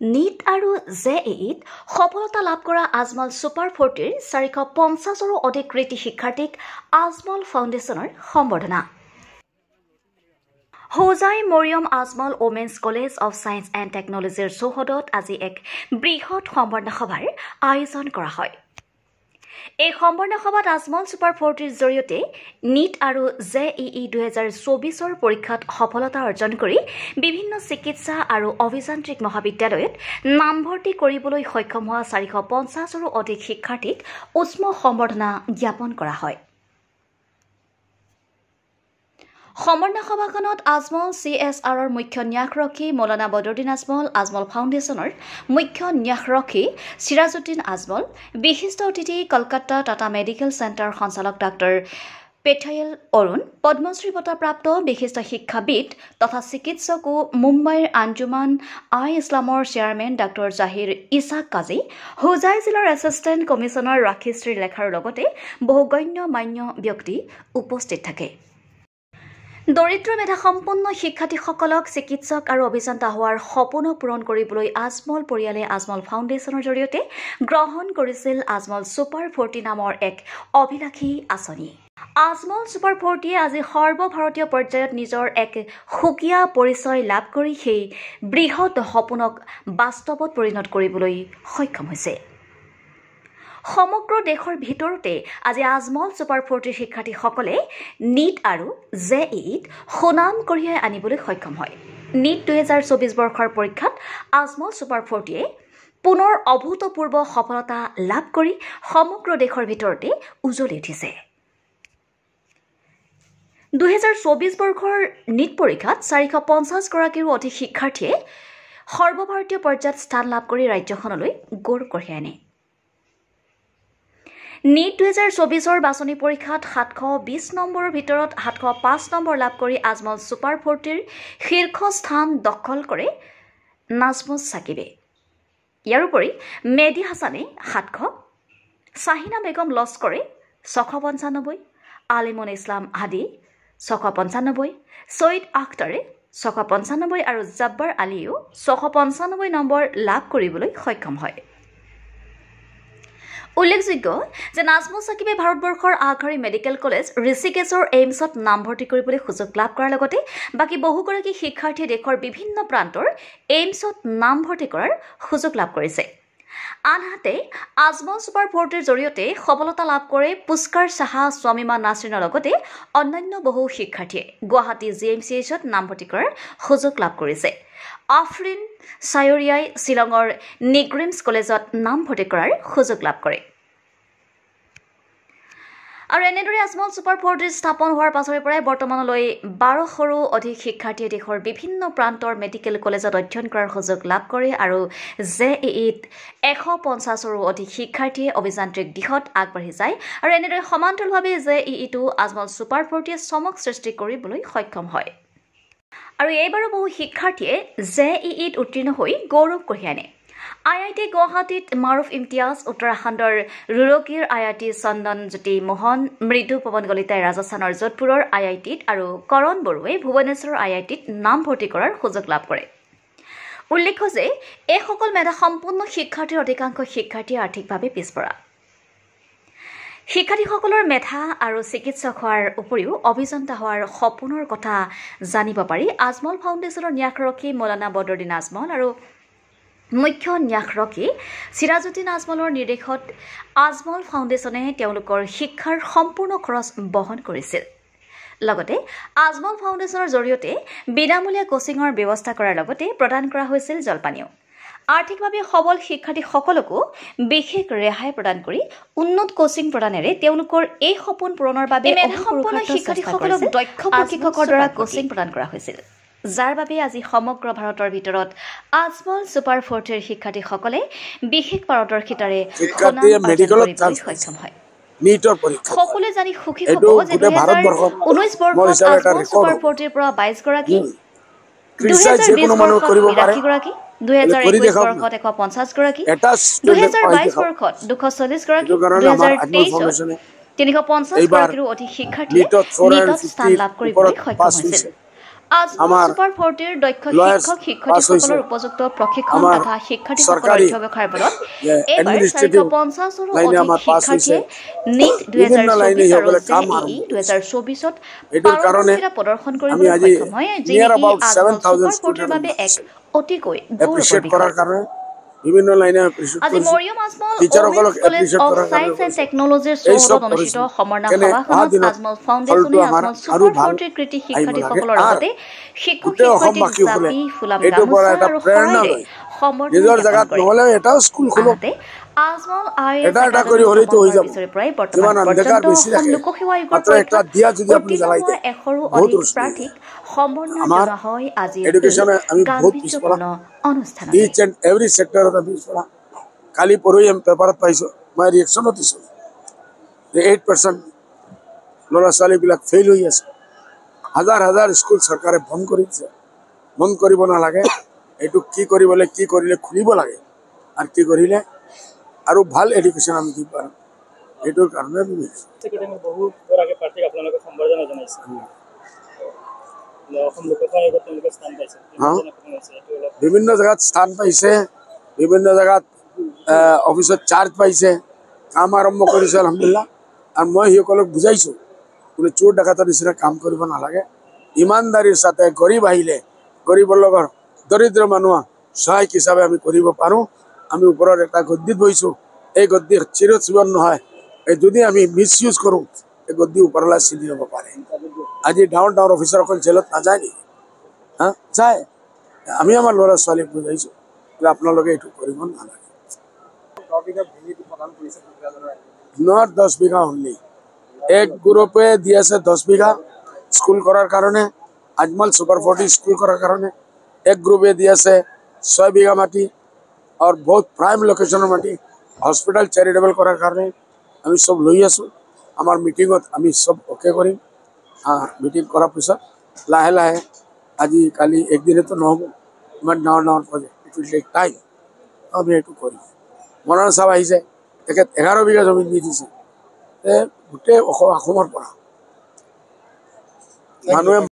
NEET আৰু জেইইত সফলতা লাভ কৰা আজমল ছুপাৰ 40ৰ 450ৰো অধিক কৃতি শিক্ষাৰ্থীক আজমল ফাউণ্ডেশ্যনৰ সম্বৰ্ধনা। Hojai Mariam Ajmal women's college of science and টেকনলজিৰ চৌহদত আজি এক বৃহৎ সম্বৰ্ধনা সভাৰ আয়োজন কৰা হয়। এই সম্বৰ্ধনা সভাত আজমল ছুপাৰ 40ৰ জৰিয়তে নীট আৰু জেইই 2024ৰ পৰীক্ষাত সফলতা অৰ্জন কৰি বিভিন্ন চিকিৎসা আৰু অভিযান্ত্ৰিক মহাবিদ্যালয়ত নামভৰ্তি কৰিবলৈ সক্ষম হোৱা 450ৰো অধিক শিক্ষাৰ্থীক উষ্ম সম্বৰ্ধনা জ্ঞাপন কৰা হয়। সম্বৰ্ধনা সভাখনত আজমল CSRৰ মুখ্য ন্যাসৰক্ষী মৌলানা বদৰুদ্দিন আজমল, আজমল ফাউণ্ডেশ্যনৰ মুখ্য ন্যাসৰক্ষী চিৰাজউদ্দিন আজমল, বিশিষ্ট অতিথি কলকাতা টাটা মেডিকেল চেণ্টাৰ সঞ্চালক ডাক্তৰ পেথায়েল অৰুণ, পদ্মশ্ৰী বঁটাপ্ৰাপ্ত বিশিষ্ট শিক্ষাবিদ তথা চিকিৎসক ও মুম্বাইৰ আঞ্জুমান ইছলামৰ চেয়াৰমেন ডাক্তৰ জাহিৰ ইছাক কাজী, হোজাই জিলাৰ এছিষ্টেণ্ট কমিছনাৰ ৰাখিশ্ৰী লেখাৰ লগতে বহু গণ্য মান্য ব্যক্তি উপস্থিত থাকে। দৰিদ্ৰ মেধাসম্পন্ন শিক্ষাৰ্থীসকলক চিকিৎসক আৰু অভিযন্তা হোৱাৰ সপোন পূৰণ কৰিবলৈ আজমল পৰিয়ালে আজমল ফাউণ্ডেশ্যনৰ জৰিয়তে গ্ৰহণ কৰিছিল আজমল ছুপাৰ 40 নামৰ এক অভিলাষী আঁচনি। আজমল ছুপাৰ 40য়ে আজি সৰ্বভাৰতীয় পৰ্যায়ত নিজৰ এক সুকীয়া পৰিচয় লাভ কৰি সেই বৃহৎ সপোনক বাস্তৱত পৰিণত কৰিবলৈ সক্ষম হৈছে। সমগ্ৰ দেশৰ ভিতৰতে আজি আজমল ছুপাৰ 40 শিক্ষাৰ্থীসকলে নীট আৰু জেইইত সুনাম কঢ়িয়াই আনিবলৈ সক্ষম হয়। নীট 2024 বৰ্ষৰ পৰীক্ষাত আজমল ছুপাৰ 40য়ে পুনৰ অভূতপূৰ্ব সফলতা লাভ কৰি সমগ্ৰ দেশৰ ভিতৰতে উজ্বলি উঠিছে। 2024 বৰ্ষৰ নীট পৰীক্ষাত 450গৰাকীৰো অধিক শিক্ষাৰ্থীয়ে সৰ্বভাৰতীয় পৰ্যায়ত স্থান লাভ কৰি ৰাজ্যখনলৈ গৌৰৱ কঢ়িয়াই আনে। নীট 2024ৰ বাছনি পৰীক্ষাত 720 নম্বৰৰ ভিতৰত 705 নম্বৰ লাভ কৰি আজমল ছুপাৰ 40ৰ শীৰ্ষ স্থান দখল কৰে নাজমুছ সাকিবে। ইয়াৰ উপৰি মেহদি হাছানে 700, শাহিনা বেগম লস্কৰে 695, আলিমুন ইছলাম হাদি 695, ছৈয়দ আখতাৰে 695 আৰু জব্বাৰ আলীয়েও 695 নম্বৰ লাভ কৰিবলৈ সক্ষম হয়। উল্লেখযোগ্য যে নাজমুছ সাকিবে ভাৰতবৰ্ষৰ আগশাৰী মেডিকেল কলেজ ঋষিকেশৰ এইমছত নামভৰ্তি কৰিবলৈ সুযোগ লাভ কৰাৰ লগতে বাকী বহুগৰাকী শিক্ষাৰ্থীয়ে দেশৰ বিভিন্ন প্ৰান্তৰ এইমছত নামভৰ্তি কৰাৰ সুযোগ লাভ কৰিছে। আনহাতে আজমল ছুপাৰ 40ৰ জৰিয়তে সফলতা লাভ কৰে পুষ্কাৰ চাহা, স্বামীমা নাছৰিনৰ লগতে অন্যান্য বহু শিক্ষাৰ্থীয়ে গুৱাহাটী GMCHত নামভৰ্তি কৰাৰ সুযোগ লাভ কৰিছে। আফৰিন চায়ৰিয়াই শ্বিলঙৰ নিগ্ৰিমছ কলেজত নামভৰ্তি কৰাৰ সুযোগ লাভ কৰে। আৰু এনেদৰে আজমল ছুপাৰ 40 স্থাপন হোৱাৰ পাছৰে পৰাই বৰ্তমানলৈ 1200ৰো অধিক শিক্ষাৰ্থীয়ে দেশৰ বিভিন্ন প্ৰান্তৰ মেডিকেল কলেজত অধ্যয়ন কৰাৰ সুযোগ লাভ কৰে আৰু জেইইত 150ৰো অধিক শিক্ষাৰ্থীয়ে অভিযান্ত্ৰিক দিশত আগবাঢ়ি যায় আৰু এনেদৰে সমান্তৰালভাৱে জেইইটো আজমল ছুপাৰ 40য়ে চমক সৃষ্টি কৰিবলৈ সক্ষম হয়। আৰু এইবাৰো বহু শিক্ষাৰ্থীয়ে জেইইত উত্তীৰ্ণ হৈ গৌৰৱ কঢ়িয়াই আনে। IIT গুৱাহাটীত মাৰুফ ইমতিয়াজ, উত্তৰাখণ্ডৰ ৰুৰকীৰ IIT চন্দন জ্যোতি মোহন, মৃদু পৱন কলিতাই ৰাজস্থানৰ যোধপুৰৰ IITত আৰু কৰণ বড়োৱে ভুৱনেশ্বৰৰ IITত নামভৰ্তি কৰাৰ সুযোগ লাভ কৰে। উল্লেখ্য যে এইসকল মেধাসম্পন্ন শিক্ষাৰ্থীৰ অধিকাংশ শিক্ষাৰ্থী আৰ্থিকভাৱে পিছপৰা। শিক্ষাৰ্থীসকলৰ মেধা আৰু চিকিৎসক হোৱাৰ উপৰিও অভিযন্তা হোৱাৰ সপোনৰ কথা জানিব পাৰি আজমল ফাউণ্ডেশ্যনৰ ন্যাসৰক্ষী মৌলানা বদৰুদ্দিন আজমল আৰু মুখ্য ন্যাসৰক্ষী চিৰাজউদ্দিন আজমলৰ নিৰ্দেশত আজমল ফাউণ্ডেশ্যনে তেওঁলোকৰ শিক্ষাৰ সম্পূৰ্ণ খৰচ বহন কৰিছিল। লগতে আজমল ফাউণ্ডেশ্যনৰ জৰিয়তে বিনামূলীয়া কোচিঙৰ ব্যৱস্থা কৰাৰ লগতে প্ৰদান কৰা হৈছিল জলপানীও। আৰ্থিকভাৱে সবল শিক্ষাৰ্থীসকলকো বিশেষ ৰেহাই প্ৰদান কৰি উন্নত কোচিং প্ৰদানেৰে তেওঁলোকৰ এই সপোন পূৰণৰ বাবে মেধাসম্পন্ন শিক্ষাৰ্থীসকলক দক্ষ প্ৰশিক্ষকৰ দ্বাৰা কোচিং প্ৰদান কৰা হৈছিল, যাৰ বাবে আজি সমগ্ৰ ভাৰতৰ ভিতৰত আজমল ছুপাৰ 40ৰ শিক্ষাৰ্থীসকলে বিশেষ পাৰদৰ্শিতাৰে সক্ষম হয়। সকলোৱে জানি সুখী হ'ব যে 2019 বৰ্ষত আজমল ছুপাৰ 40ৰ পৰা 22 গৰাকী, 2020 বৰ্ষত 82 গৰাকী, 2021 বৰ্ষত 150 গৰাকী, 2022 বৰ্ষত 240 গৰাকী, 2023ত 350 গৰাকীৰো অধিক শিক্ষাৰ্থীয়ে নীটত স্থান লাভ কৰিবলৈ সক্ষম হৈছিল। আজমল সুপাৰ 40ৰ দক্ষ শিক্ষক শিক্ষয়িত্ৰীসকলৰ উপযুক্ত প্ৰশিক্ষণ তথা শিক্ষাৰ্থীসকলৰ অধ্যৱসায়ৰ বলত এইবাৰ 450ৰো অধিক শিক্ষাৰ্থীয়ে NEET 2024 আৰু JEE 2024ত পাৰদৰ্শিতা প্ৰদৰ্শন কৰিবলৈ সক্ষম হয়, যিয়ে আজমল সুপাৰ 40ৰ বাবে এক অতিকৈ গৌৰৱৰ বিষয়। বিভিন্ন লাইনে আজি Mariam Ajmal women's college of science and টেকনলজিৰ চৌহদত অনুষ্ঠিত সমৰ্ণা সভাখনত আজমল ফাউণ্ডেশ্যনে আজমল সুপাৰ 40ৰ কৃতি শিক্ষাৰ্থীসকলৰ লগতে শিক্ষক শিক্ষয়িত্ৰীক জাপি ফুলাম গামোচা আৰু শৰাইৰে সম্বৰ্ধনা জ্ঞাপন কৰে। আনহাতে আজমল IAS একাডেমীৰ পৰাই বৰ্তমান পৰ্যন্ত অসম লোকসেৱা আয়োগৰ পৰীক্ষাত উত্তীৰ্ণ হোৱা 100ৰো অধিক প্ৰাৰ্থীক সম্বৰ্ধনা জনোৱা হয় আজিৰ গাম্ভীৰ্যপূৰ্ণ অনুষ্ঠানত। Each and every sector of the Bishwara. Kali Puri and Paparat Paiso, my reaction of this. The 8% Lola Sali Bilak fail years. Hazar school Sarkare Bon Koribona Lage, it took Ki Koribole, Ki Korile Kulibo Lage, and Ki Korile, Aru Bhal education and Deeper. It took another week. বিভিন্ন জায়গাত স্থান পাইছে, বিভিন্ন জায়গাত অফিসত charge পাইছে, কাম আরম্ভ কৰিছে আলহামদুলিল্লাহ। আৰু মই সকলক বুজাইছো কোনো চোৰ ডাকাতৰ নিচিনা কাম কৰিব নালাগে, ইমানদাৰিৰ সাথে গৰীব আহিলে গৰীবৰ লগত দৰিদ্ৰ মানুহ সহায় হিচাপে আমি কৰিব পাৰো। আমি ওপৰৰ এটা গদ্দিত বহিছো, এই গদ্দি চিৰজীৱন নহয়, এই যদি আমি মিসইউজ কৰো এই গদ্দি ওপৰলৈ চিনি হ'ব পাৰে। আজি ডাঙৰ অফিচাৰসকল জেলত নাযায় নেকি? যায়। আমি আমাৰ ল'ৰা ছোৱালীক বুজাইছো যে আপোনালোকে এইটো কৰিব নালাগে। নট 10 বিঘা অনলি, এক গ্ৰুপে দি আছে 10 বিঘা স্কুল কৰাৰ কাৰণে, আজমল সুপাৰ 40 স্কুল কৰাৰ কাৰণে। এক গ্ৰুপে দি আছে 6 বিঘা মাটি আৰু বহুত প্ৰাইম লোকেশ্যনৰ মাটি হস্পিটেল চেৰিটেবল কৰাৰ কাৰণে। আমি সব লৈ আছো, আমাৰ মিটিঙত আমি সব অকে কৰিম। মিটিং কৰাৰ পিছত লাহে লাহে আজি কালি একদিনেতো নহ'ব, ইমান ডাঙৰ project, it will take time. আমি এইটো কৰিম। মৰাণ চাহ আহিছে, তেখেত 11 বিঘা জমিন দি দিছে গোটেই অসমৰ পৰা মানুহে